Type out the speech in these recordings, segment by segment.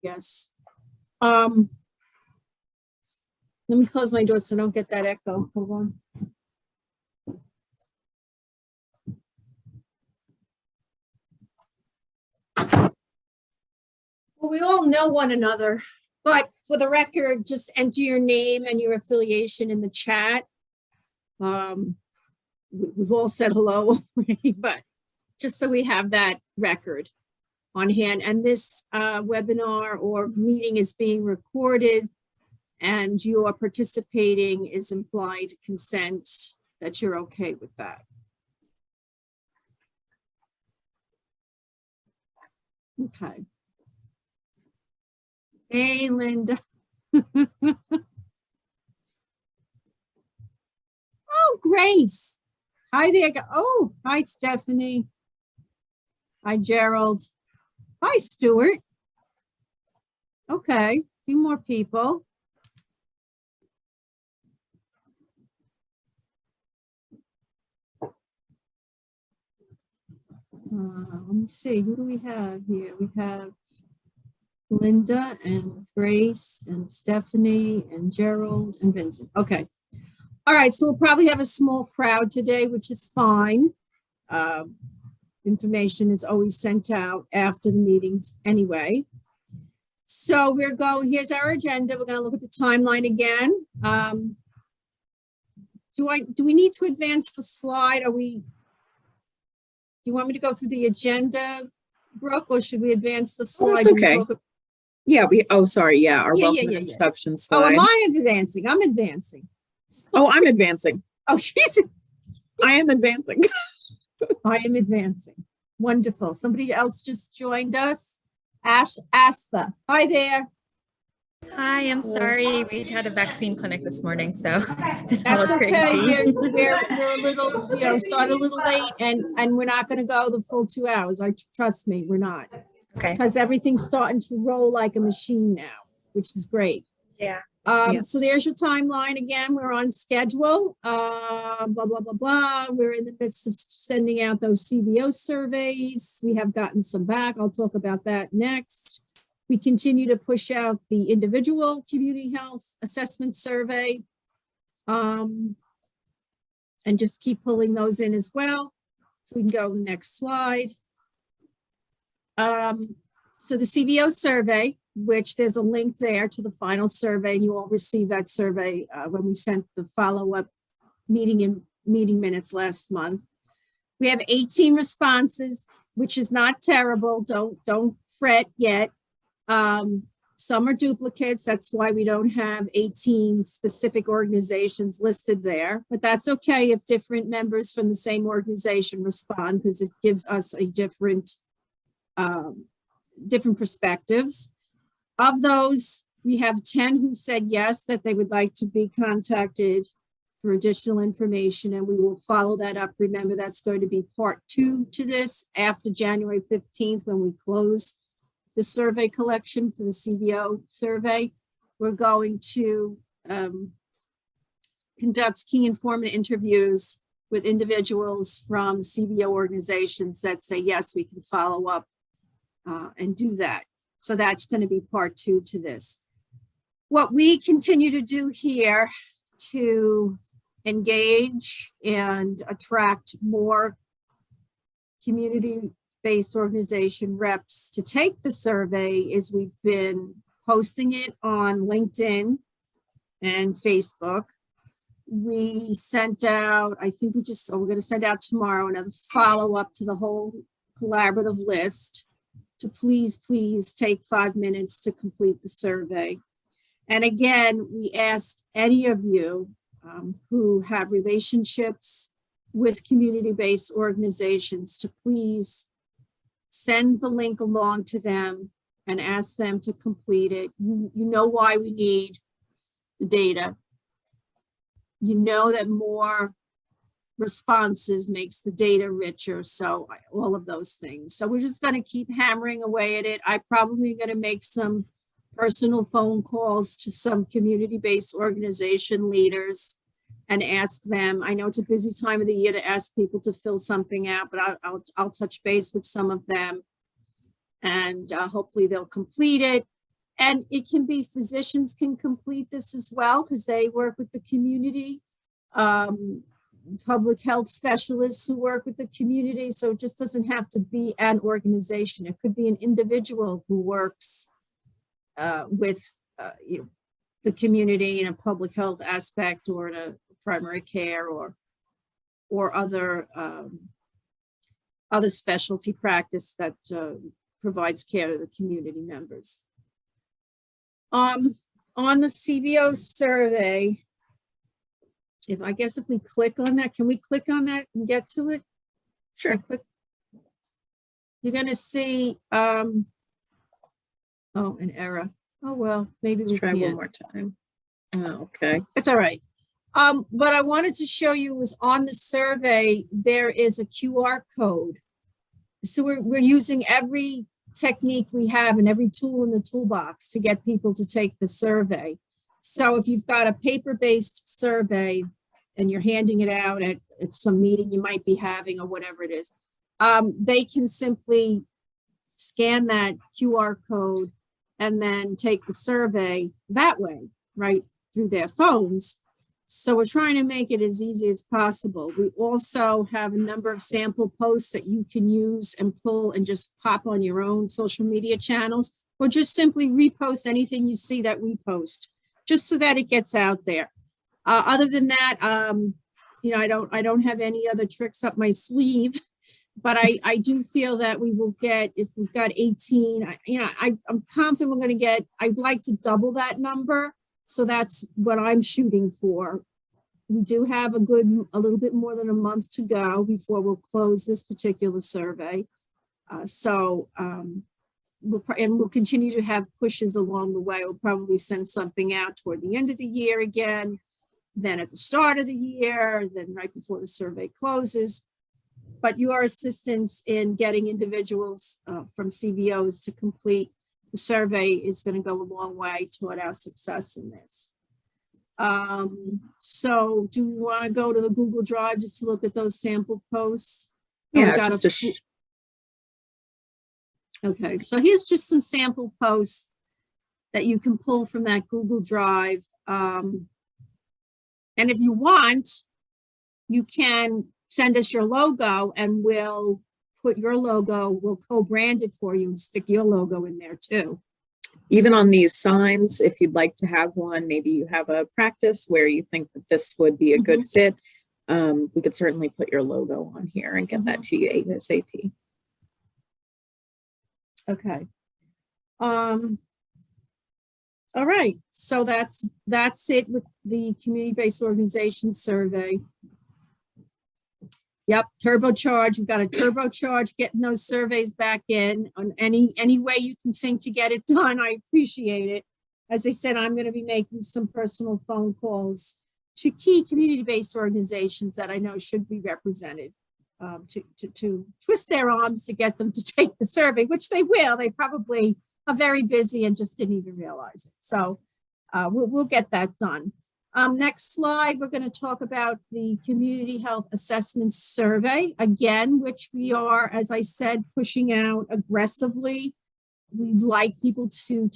Yes. Let me close my door so I don't get that echo. Hold on. Well, we all know one another, but for the record, just enter your name and your affiliation in the chat. We've all said hello already, but just so we have that record on hand. And this webinar or meeting is being recorded, and your participating is implied consent that you're okay with that. Okay. Hey, Linda. Oh, Grace. Hi there. Oh, hi, Stephanie. Hi, Gerald. Hi, Stuart. Okay, a few more people. Let me see, who do we have here? We have Linda and Grace and Stephanie and Gerald and Vincent. Okay. All right, so we'll probably have a small crowd today, which is fine. Information is always sent out after the meetings anyway. So we're going, here's our agenda. We're going to look at the timeline again. Do we need to advance the slide? Do you want me to go through the agenda, Brooke, or should we advance the slide? Oh, that's okay. Yeah, sorry. Yeah, our welcome introduction slide. Oh, am I advancing? I'm advancing. Oh, I'm advancing. Oh, she's. I am advancing. I am advancing. Wonderful. Somebody else just joined us. Asta. Hi there. Hi, I'm sorry. We had a vaccine clinic this morning, so it's been That's crazy. okay. We're a little, start a little late, and we're not going to go the full 2 hours. Trust me, we're not. Okay. Because everything's starting to roll like a machine now, which is great. Yeah. Yes. So there's your timeline again. We're on schedule. Blah, blah, blah, blah. We're in the midst of sending out those CBO surveys. We have gotten some back. I'll talk about that next. We continue to push out the individual community health assessment survey. And just keep pulling those in as well. So we can go next slide. So the CBO survey, which there's a link there to the final survey, and you all received that survey when we sent the follow-up meeting minutes last month. We have 18 responses, which is not terrible. Don't fret yet. Some are duplicates. That's why we don't have 18 specific organizations listed there, but that's okay if different members from the same organization respond, because it gives us a different perspectives. Of those, we have 10 who said yes, that they would like to be contacted for additional information, and we will follow that up. Remember, that's going to be part 2 to this after January 15th when we close the survey collection for the CBO survey. We're going to conduct key informant interviews with individuals from CBO organizations that say, yes, we can follow up and do that. So that's going to be part 2 to this. What we continue to do here to engage and attract more community-based organization reps to take the survey is we've been posting it on LinkedIn and Facebook. We sent out, I think we're going to send out tomorrow another follow-up to the whole collaborative list to please take 5 minutes to complete the survey. And again, we ask any of you who have relationships with community-based organizations to please send the link along to them and ask them to complete it. You know why we need the data. You know that more responses makes the data richer, so all of those things. So we're just going to keep hammering away at it. I'm probably going to make some personal phone calls to some community-based organization leaders and ask them. I know it's a busy time of the year to ask people to fill something out, but I'll touch base with some of them, and hopefully they'll complete it. And it can be physicians can complete this as well because they work with the community. Public health specialists who work with the community. So it just doesn't have to be an organization. It could be an individual who works with the community in a public health aspect or in a primary care or other specialty practice that provides care to the community members. On the CBO survey, if we click on that, can we click on that and get to it? Sure. You're going to see, an error. Oh, well, maybe we Let's try can't. one more time. Oh, okay. It's all right. What I wanted to show you was on the survey, there is a QR code. So we're using every technique we have and every tool in the toolbox to get people to take the survey. So if you've got a paper-based survey and you're handing it out at some meeting you might be having or whatever it is, they can simply scan that QR code and then take the survey that way, right, through their phones. So we're trying to make it as easy as possible. We also have a number of sample posts that you can use and pull and just pop on your own social media channels, or just simply repost anything you see that we post, just so that it gets out there. Other than that, I don't have any other tricks up my sleeve, but I do feel that we will get, if we've got 18, I'm confident we're going to get, I'd like to double that number. So that's what I'm shooting for. We do have a little bit more than a month to go before we'll close this particular survey. We'll continue to have pushes along the way. We'll probably send something out toward the end of the year again, then at the start of the year, then right before the survey closes. But your assistance in getting individuals from CBOs to complete the survey is going to go a long way toward our success in this. So do we want to go to the Google Drive just to look at those sample posts? Yeah, Okay, so here's just some sample posts that you can pull from that Google Drive. And if you want, you can send us your logo and we'll put your logo, we'll co-brand it for you and stick your logo in there too. Even on these signs, if you'd like to have one, maybe you have a practice where you think that this would be a good fit, we could certainly put your logo on here and get that to you ASAP. Okay. All right, so that's it with the community-based organization survey. Yep, turbocharge. We've got to turbocharge getting those surveys back in on any way you can think to get it done. I appreciate it. As I said, I'm going to be making some personal phone calls to key community-based organizations that I know should be represented, to twist their arms to get them to take the survey, which they will. They probably are very busy and just didn't even realize it. So we'll get that done. Next slide, we're going to talk about the Community Health Assessment Survey, again, which we are, as I said, pushing out aggressively. We'd like people to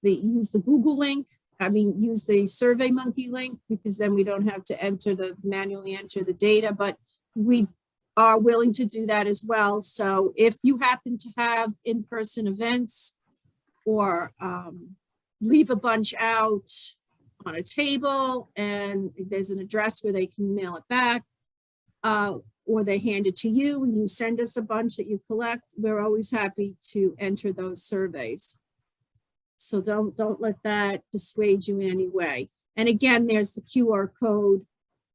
use the Google link, use the SurveyMonkey link, because then we don't have to manually enter the data, but we are willing to do that as well. So if you happen to have in-person events or leave a bunch out on a table and there's an address where they can mail it back, or they hand it to you and you send us a bunch that you collect, we're always happy to enter those surveys. So don't let that dissuade you in any way. And again, there's the QR code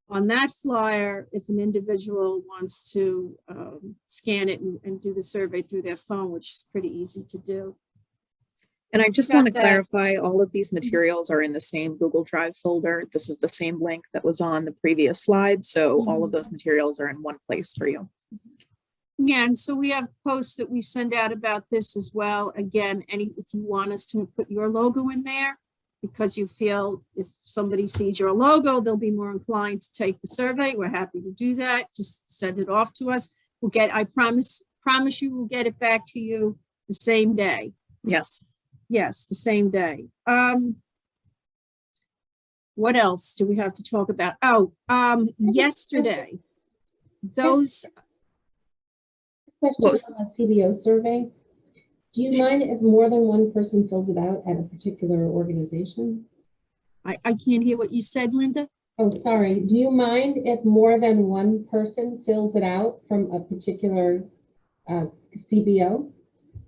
on that flyer if an individual wants to scan it and do the survey through their phone, which is pretty easy to do. And I just want to clarify, all of these materials are in the same Google Drive folder. This is the same link that was on the previous slide. So all of those materials are in one place for you. Yeah, and so we have posts that we send out about this as well. Again, if you want us to put your logo in there, because you feel if somebody sees your logo, they'll be more inclined to take the survey. We're happy to do that. Just send it off to us. I promise you we'll get it back to you the same day. Yes. Yes, the same day. What else do we have to talk about? Oh, yesterday, those, What Question was, on a CBO survey. Do you mind if more than one person fills it out at a particular organization? I can't hear what you said, Linda. Oh, sorry. Do you mind if more than one person fills it out from a particular CBO?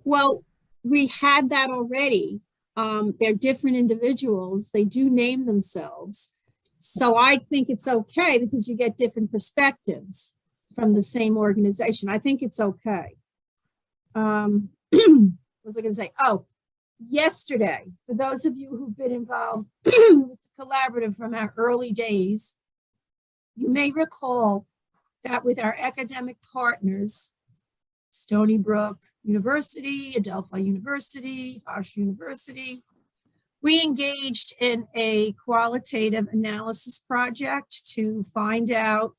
Well, we had that already. They're different individuals. They do name themselves. So I think it's okay because you get different perspectives from the same organization. I think it's okay. What was I going to say? Oh, yesterday, for those of you who've been involved with the collaborative from our early days, you may recall that with our academic partners, Stony Brook University, Adelphi University, Harsh University, we engaged in a qualitative analysis project to find out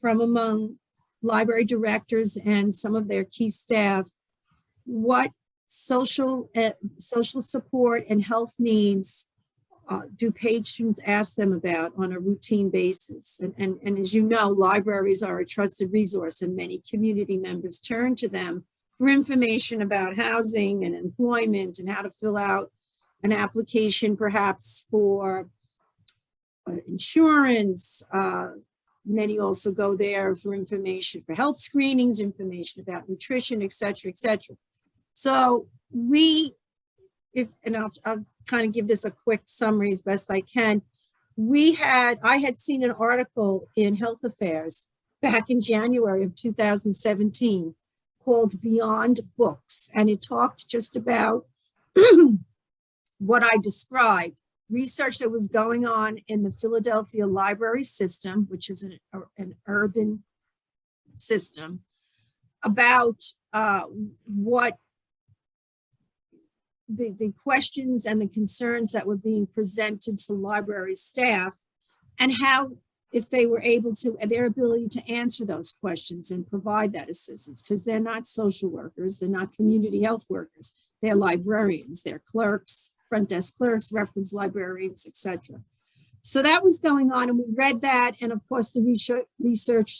from among library directors and some of their key staff what social support and health needs do patrons ask them about on a routine basis. And as you know, libraries are a trusted resource and many community members turn to them for information about housing and employment and how to fill out an application perhaps for insurance. Many also go there for information for health screenings, information about nutrition, et cetera, et cetera. So I'll kind of give this a quick summary as best I can. I had seen an article in Health Affairs back in January of 2017 called Beyond Books, and it talked just about what I described, research that was going on in the Philadelphia library system, which is an urban system, about what the questions and the concerns that were being presented to library staff and how, if they were able to, and their ability to answer those questions and provide that assistance, because they're not social workers, they're not community health workers, they're librarians, they're clerks, front desk clerks, reference librarians, etc. So that was going on, and we read that, and of course the research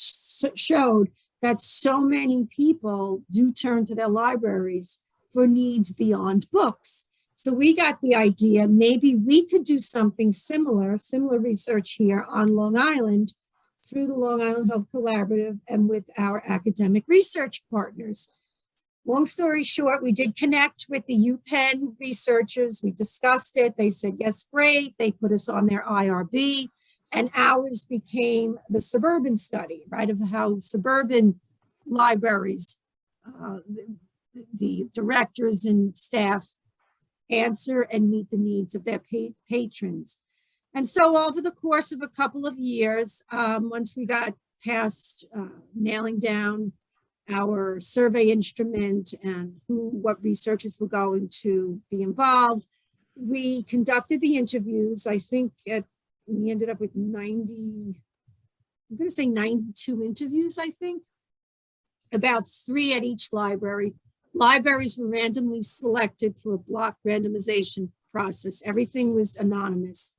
showed that so many people do turn to their libraries for needs beyond books. So we got the idea, maybe we could do something similar research here on Long Island through the Long Island Health Collaborative and with our academic research partners. Long story short, we did connect with the UPenn researchers. We discussed it. They said, yes, great. They put us on their IRB, and ours became the suburban study, right, of how suburban libraries, the directors and staff answer and meet the needs of their patrons. And so over the course of a couple of years, once we got past nailing down our survey instrument and what researchers were going to be involved, we conducted the interviews. I think we ended up with 92 interviews, I think, about 3 at each library. Libraries were randomly selected through a block randomization process. Everything was anonymous.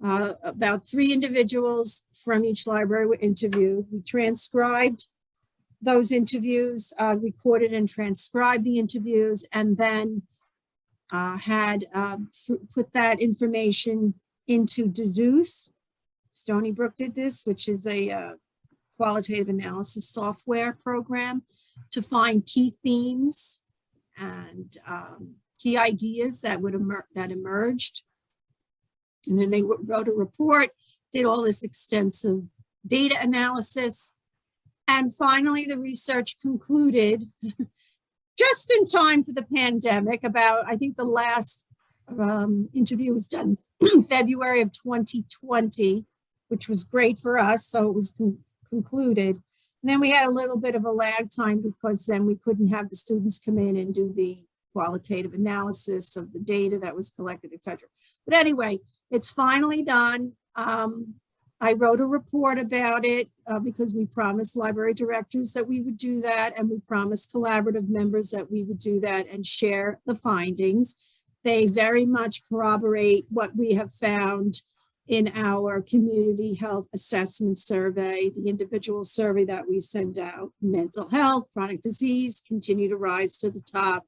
About 3 individuals from each library were interviewed. We transcribed those interviews, recorded and transcribed the interviews, and then put that information into Deduce. Stony Brook did this, which is a qualitative analysis software program, to find key themes and key ideas that emerged. And then they wrote a report, did all this extensive data analysis. And finally, the research concluded just in time for the pandemic. I think the last interview was done in February of 2020, which was great for us. So it was concluded. And then we had a little bit of a lag time because then we couldn't have the students come in and do the qualitative analysis of the data that was collected, et cetera. But anyway, it's finally done. I wrote a report about it because we promised library directors that we would do that, and we promised collaborative members that we would do that and share the findings. They very much corroborate what we have found in our community health assessment survey, the individual survey that we send out. Mental health, chronic disease continue to rise to the top.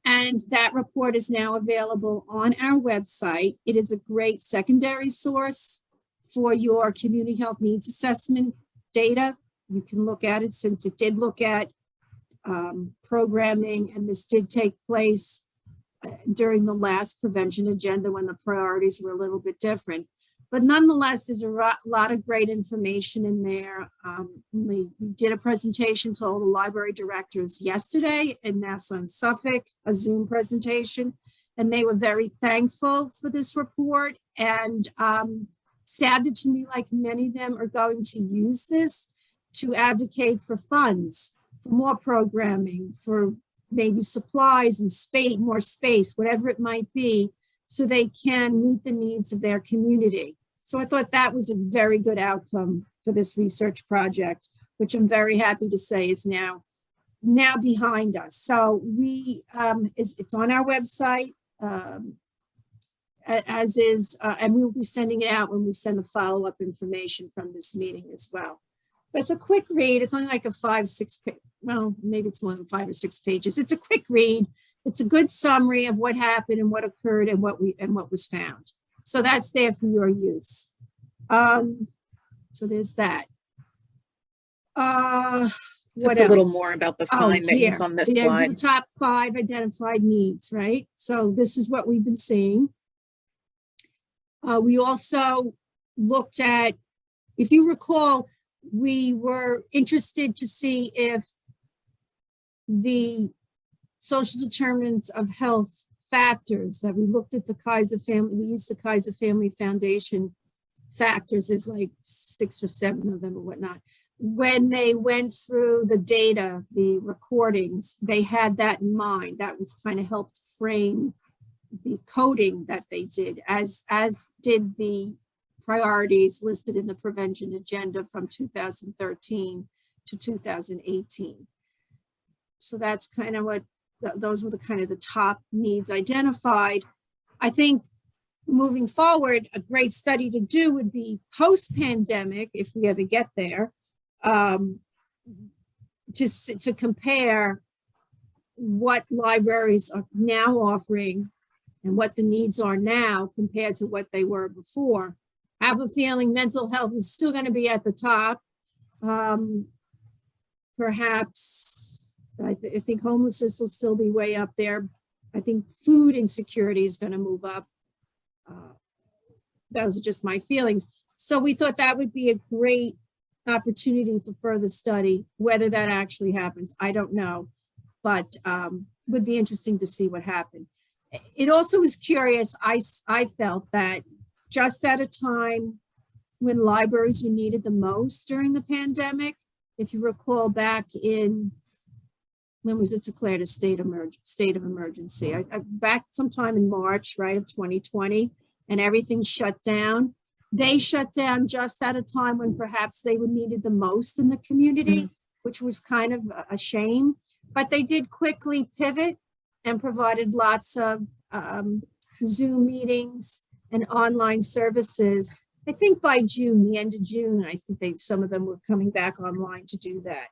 And that report is now available on our website. It is a great secondary source for your community health needs assessment data. You can look at it, since it did look at programming, and this did take place during the last prevention agenda when the priorities were a little bit different. But nonetheless, there's a lot of great information in there. We did a presentation to all the library directors yesterday in Nassau and Suffolk, a Zoom presentation, and they were very thankful for this report, and sounded to me like many of them are going to use this to advocate for funds, for more programming, for maybe supplies and space, more space, whatever it might be, so they can meet the needs of their community. So I thought that was a very good outcome for this research project, which I'm very happy to say is now behind us. So it's on our website, as is, and we'll be sending it out when we send the follow-up information from this meeting as well. But it's a quick read. It's only like a 5-6 page, well, maybe it's more than 5 or 6 pages. It's a quick read. It's a good summary of what happened and what occurred and what was found. So that's there for your use. So there's that. Just a little more about the findings on this slide. The top 5 identified needs, right? So this is what we've been seeing. We also looked at, if you recall, we were interested to see if the social determinants of health factors that we looked at the Kaiser family, we used the Kaiser Family Foundation factors, there's like 6 or 7 of them or whatnot. When they went through the data, the recordings, they had that in mind. That was kind of helped frame the coding that they did, as did the priorities listed in the prevention agenda from 2013 to 2018. So that's kind of what, those were the kind of the top needs identified. I think moving forward, a great study to do would be post-pandemic, if we ever get there, to compare what libraries are now offering and what the needs are now compared to what they were before. I have a feeling mental health is still going to be at the top. Perhaps, I think homelessness will still be way up there. I think food insecurity is going to move up. Those are just my feelings. So we thought that would be a great opportunity for further study. Whether that actually happens, I don't know, but would be interesting to see what happened. It also was curious. I felt that just at a time when libraries were needed the most during the pandemic, if you recall back in, when was it declared a state of emergency? Back sometime in March, right, of 2020, and everything shut down. They shut down just at a time when perhaps they were needed the most in the community, which was kind of a shame. But they did quickly pivot and provided lots of Zoom meetings and online services. I think by June, the end of June, I think some of them were coming back online to do that.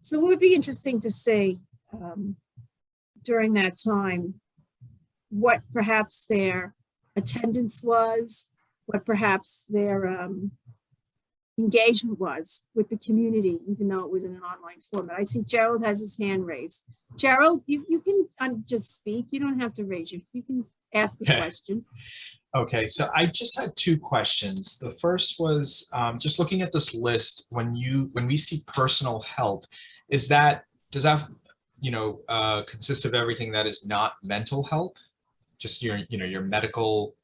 So it would be interesting to see during that time what perhaps their attendance was, what perhaps their engagement was with the community, even though it was in an online format. I see Gerald has his hand raised. Gerald, you can just speak. You don't have to raise it. You can ask a question. Okay, so I just had 2 questions. The first was just looking at this list. When we see personal health, does that consist of everything that is not mental health, just your medical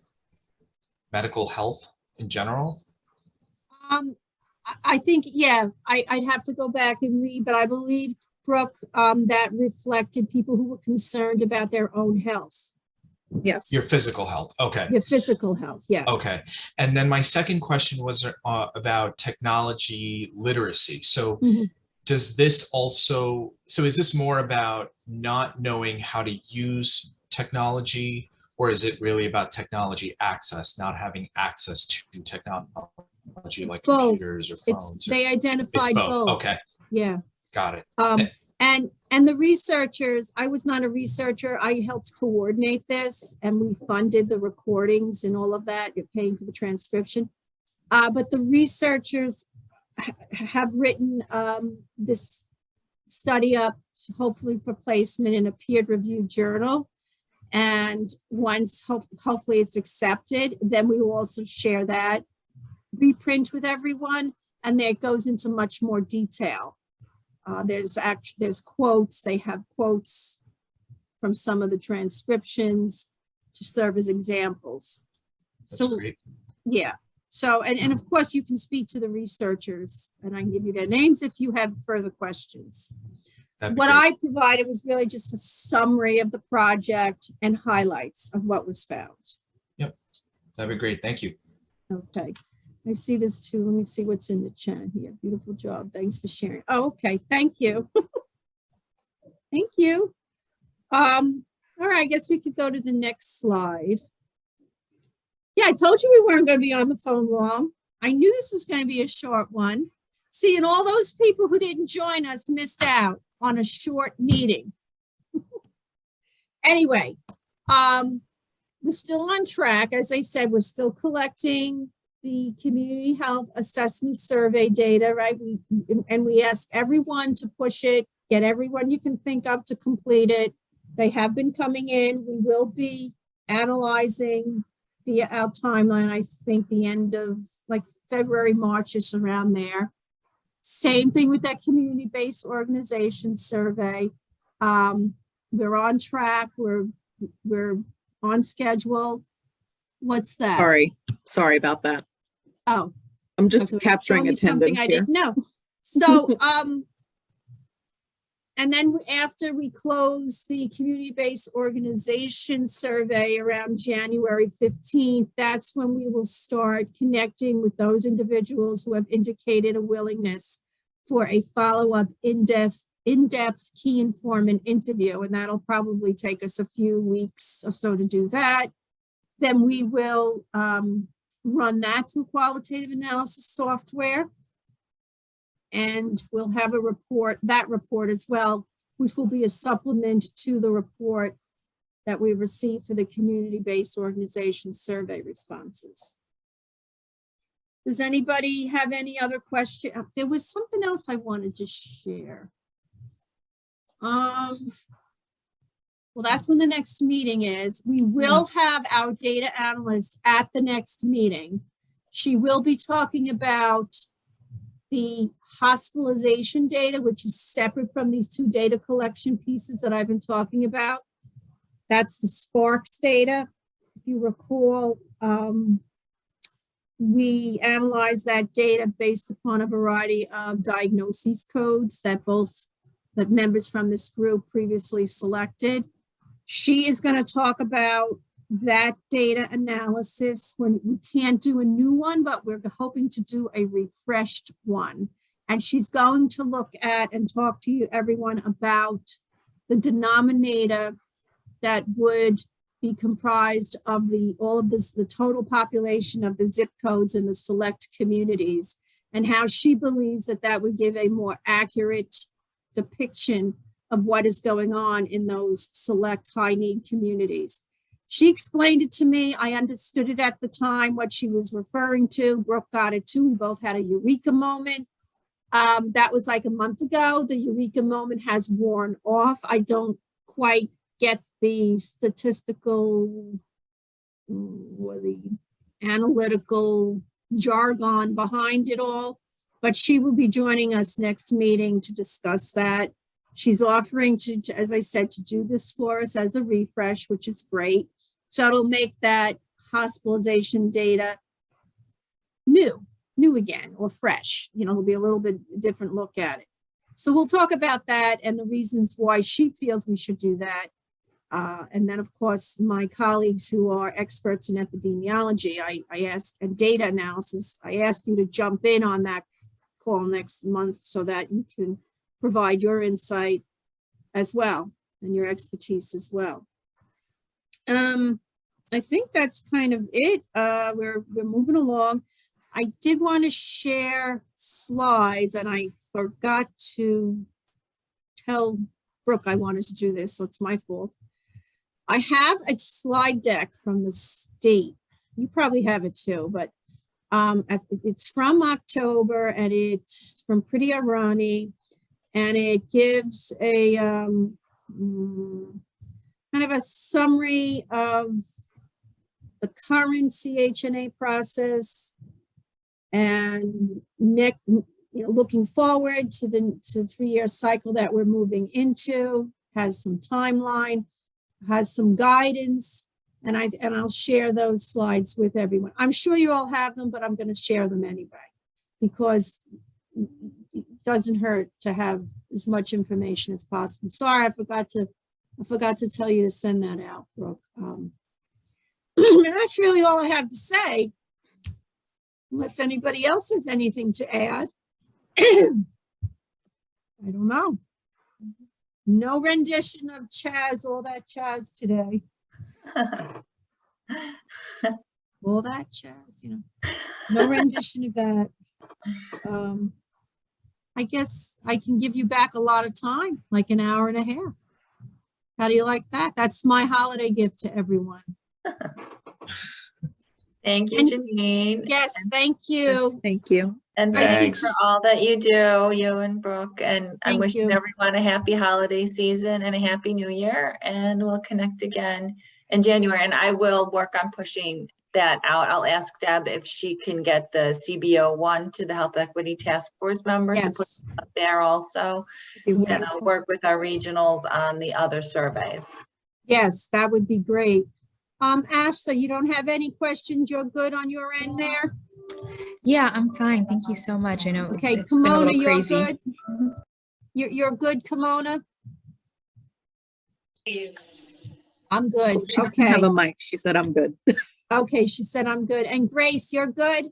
health in general? I think, yeah, I'd have to go back and read, but I believe, Brooke, that reflected people who were concerned about their own health. Yes. Your physical health. Okay. Your physical health. Yes. Okay. And then my second question was about technology literacy. So does this also, is this more about not knowing how to use technology, or is it really about technology access, not having access to technology like both. computers or It's, phones? they It's identified both. both. Okay, Yeah. got it. And the researchers, I was not a researcher. I helped coordinate this and we funded the recordings and all of that. You're paying for the transcription. But the researchers have written this study up, hopefully for placement in a peer-reviewed journal. And once hopefully it's accepted, then we will also share that reprint with everyone. And there it goes into much more detail. There's quotes. They have quotes from some of the transcriptions to serve as examples. That's great. Yeah. So, and of course you can speak to the researchers and I can give you their names if you have further questions. What I provided was really just a summary of the project and highlights of what was found. Yep, that'd be great. Thank you. Okay. I see this too. Let me see what's in the chat here. Beautiful job. Thanks for sharing. Oh, okay. Thank you. Thank you. All right. I guess we could go to the next slide. Yeah, I told you we weren't going to be on the phone long. I knew this was going to be a short one. See, and all those people who didn't join us missed out on a short meeting. Anyway, we're still on track. As I said, we're still collecting the community health assessment survey data, right? We ask everyone to push it, get everyone you can think of to complete it. They have been coming in. We will be analyzing via our timeline, I think the end of like February, March is around there. Same thing with that community-based organization survey. We're on track. We're on schedule. What's that? Sorry about that. Oh, I'm just okay, capturing attendance I here. didn't know. So, and then after we close the community-based organization survey around January 15th, that's when we will start connecting with those individuals who have indicated a willingness for a follow-up in-depth key informant interview. And that'll probably take us a few weeks or so to do that. Then we will run that through qualitative analysis software. And we'll have a report, that report as well, which will be a supplement to the report that we received for the community-based organization survey responses. Does anybody have any other question? There was something else I wanted to share. Well, that's when the next meeting is. We will have our data analyst at the next meeting. She will be talking about the hospitalization data, which is separate from these two data collection pieces that I've been talking about. That's the Sparks data. If you recall, we analyzed that data based upon a variety of diagnoses codes that that members from this group previously selected. She is going to talk about that data analysis when we can't do a new one, but we're hoping to do a refreshed one. And she's going to look at and talk to you, everyone, about the denominator that would be comprised of all of this, the total population of the zip codes in the select communities, and how she believes that that would give a more accurate depiction of what is going on in those select high-need communities. She explained it to me. I understood it at the time, what she was referring to. Brooke got it too. We both had a eureka moment. That was like a month ago. The eureka moment has worn off. I don't quite get the statistical or the analytical jargon behind it all, but she will be joining us next meeting to discuss that. She's offering to, as I said, to do this for us as a refresh, which is great. So it'll make that hospitalization data new again, or fresh. You know, it'll be a little bit different look at it. So we'll talk about that and the reasons why she feels we should do that. And then, of course, my colleagues who are experts in epidemiology, I asked, and data analysis, I asked you to jump in on that call next month so that you can provide your insight as well and your expertise as well. I think that's kind of it. We're moving along. I did want to share slides, and I forgot to tell Brooke I wanted to do this, so it's my fault. I have a slide deck from the state. You probably have it too, but it's from October, and it's from Pretty Arani, and it gives a kind of a summary of the current CHNA process and next, looking forward to the 3-year cycle that we're moving into, has some timeline, has some guidance, and I'll share those slides with everyone. I'm sure you all have them, but I'm going to share them anyway, because it doesn't hurt to have as much information as possible. Sorry, I forgot to tell you to send that out, Brooke. And that's really all I have to say, unless anybody else has anything to add. I don't know. No rendition of Chaz, all that Chaz today. All that Chaz, no rendition of that. I guess I can give you back a lot of time, like an hour and a half. How do you like that? That's my holiday gift to everyone. Thank you, And- Janine. Yes, thank you. Yes, thank you. And thank you Thanks. for all that you do, you and Brooke. And I'm Thank wishing you. everyone a happy holiday season and a happy new year. And we'll connect again in January. And I will work on pushing that out. I'll ask Deb if she can get the CBO1 to the Health Equity Task Force members to put Yes. up there also. Yeah. And I'll work with our regionals on the other surveys. Yes, that would be great. Ashley, you don't have any questions? You're good on your end there? Yeah, I'm fine. Thank you so much. I know Okay, it's been a Kimona, little you're crazy. good? You're good, Kimona? I'm good. She doesn't have Okay. a mic. She said, I'm good. Okay, she said I'm good. And Grace, you're good?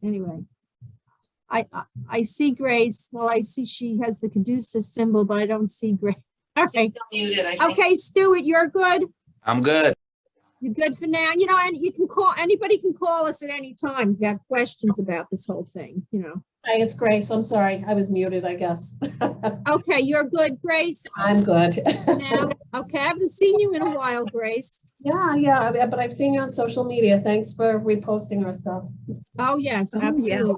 Anyway, I see Grace. Well, I see she has the Caduceus symbol, but I don't see Grace. All right. Muted, I think. Okay, Stuart, you're good? I'm good. You're good for now. And you can call, anybody can call us at any time if you have questions about this whole thing, Hi, it's Grace. I'm sorry. I was muted, I guess. Okay, you're good, Grace? I'm good. Now, okay, I haven't seen you in a while, Grace. Yeah, but I've seen you on social media. Thanks for reposting our stuff. Oh, yes, Oh, yeah. absolutely.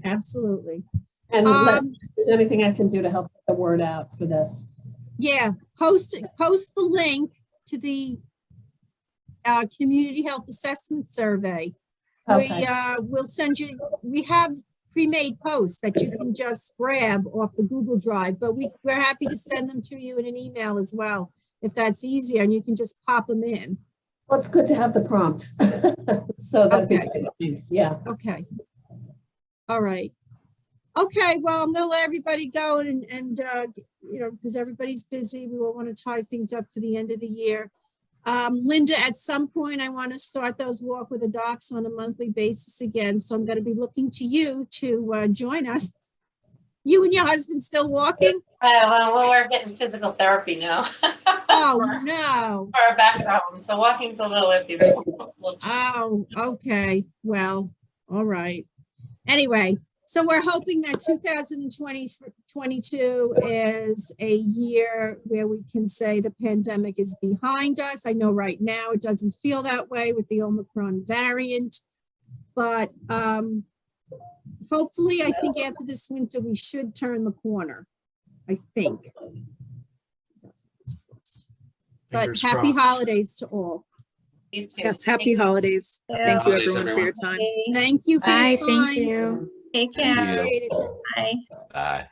Absolutely. And Um, if there's anything I can do to help get the word out for this. Yeah, post the link to the community health assessment survey. Okay. We'll send you, we have pre-made posts that you can just grab off the Google Drive, but we're happy to send them to you in an email as well, if that's easier, and you can just pop them in. Well, it's good to have the prompt. So that'd be Okay. great. Thanks. Yeah. Okay. All right. Okay, well, I'm gonna let everybody go and because everybody's busy, we will want to tie things up for the end of the year. Linda, at some point, I want to start those Walk with the Docs on a monthly basis again, so I'm gonna be looking to you to join us. You and your husband still walking? Well, we're getting physical therapy now. Oh, For no. our back problem, so walking's a little iffy. Oh, okay. Well, all right. Anyway, so we're hoping that 2022 is a year where we can say the pandemic is behind us. I know right now it doesn't feel that way with the Omicron variant, but hopefully I think after this winter, we should turn the corner, I think. But Fingers happy crossed. holidays to all. You too. Yes, happy holidays. Yeah. Thank you, Holidays, everyone, for your time. Thank you for your Bye, time. thank you. Take care. Appreciate it. Bye. Bye.